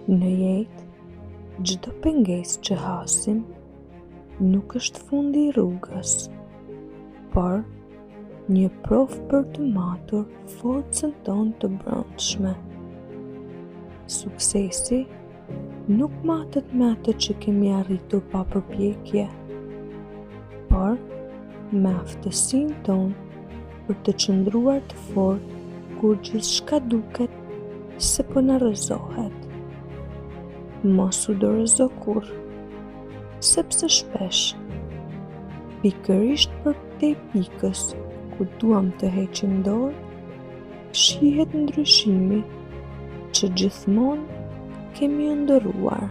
Në jetë, çdo pengesë që hasim nuk është fundi i rrugës, por një provë për të matur forcën tonë të brendshme. Suksesi nuk matet me atë që kemi arritur pa përpjekje, por me aftësinë tonë për të qëndruar të fortë kur gjithçka duket se po na rrëzohet. Mos u dorëzo kurrë, sepse shpesh, pikërisht përtej pikës ku duam të heqim dorë, shihet ndryshimi që gjithmonë kemi ëndërruar.